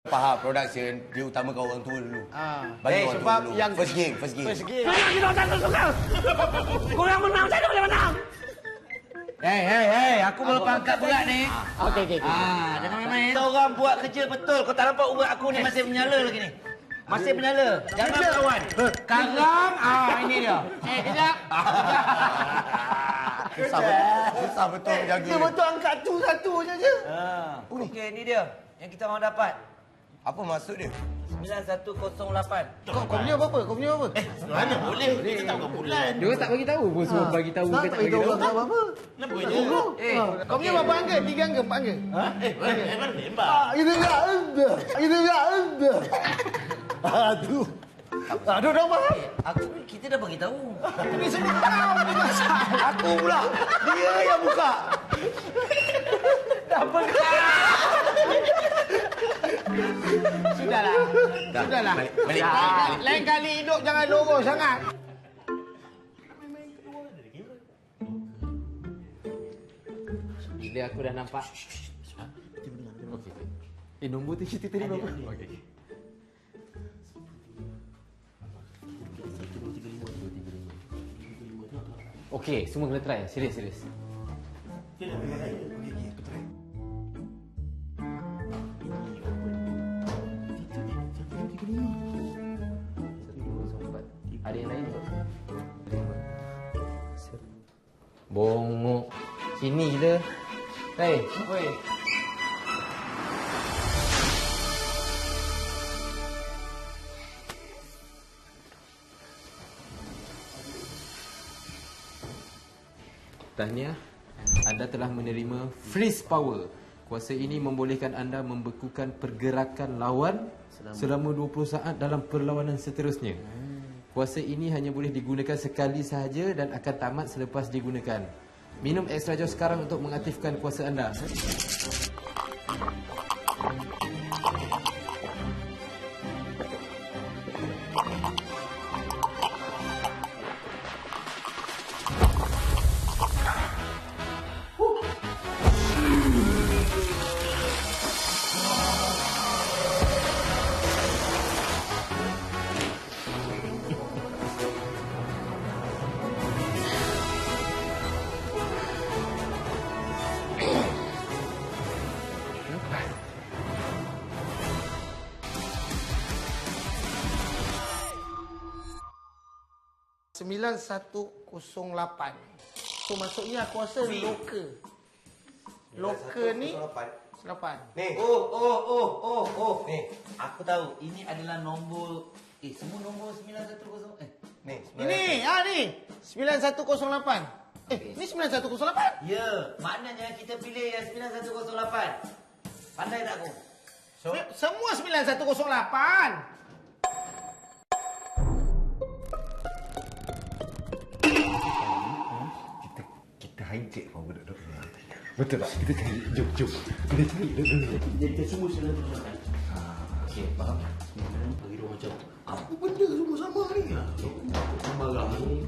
Faham production dia utamakan orang tua dulu. Bagi orang sebab tua dulu. yang First game. Menang kita tak suka. Korang menang, saya tak boleh menang. Hei, aku belum pangkat berat ni. Okey. Jangan main-main. Kita orang buat kerja betul. Kau tak nampak ubat aku ni masih menyala lagi ni. Masih menyala. Jangan kawan. Sekarang, ini dia. Kejap. Susah betul menjaga. Dia betul angkat tu satu je. Okey, ni dia yang kita orang dapat. Apa maksud dia? 9108. Kau punya apa? Mana boleh? Kita tak bukan bulan. Dia tak bagi tahu. Bos semua bagi tahu ke tak bagi tahu. apa? Kenapa je? Kau punya berapa angka? 3 angka, 4 angka? Mana tembak? Itu tak ada. Aduh. Aduh, dah faham. Kita dah bagi tahu. Ini semua kau ni masak. Aku pula. Dia yang buka. Sudahlah. Balik. Lain kali hidup jangan lorong sangat. Bila aku dah nampak. Okey. Nombor tu cerita tadi berapa? Okey. Okey, semua kena try. Serius. Ada yang lain tak? Bongok. Sini je. Hei, oi. Tahniah, anda telah menerima freeze power. Kuasa ini membolehkan anda membekukan pergerakan lawan selama 20 saat dalam perlawanan seterusnya. Kuasa ini hanya boleh digunakan sekali sahaja dan akan tamat selepas digunakan. Minum extra jus sekarang untuk mengaktifkan kuasa anda. Sembilan 9108. So maksudnya aku rasa loka ni 8. Ni. Oh. Ni. Aku tahu ini adalah nombor semua nombor 910. Ni. Ini, ni 9108. Ni 9108. Ya, maknanya kita pilih yang 9108. Pandai tak aku? Semua 9108. Kita hijack kau budak-budak. Betul tak? Kita cari. Jom. Kita cari dulu. Kita semua sudah terima. Okey, faham? Bagi dia macam apa benda semua sama ni? Aku marah ni.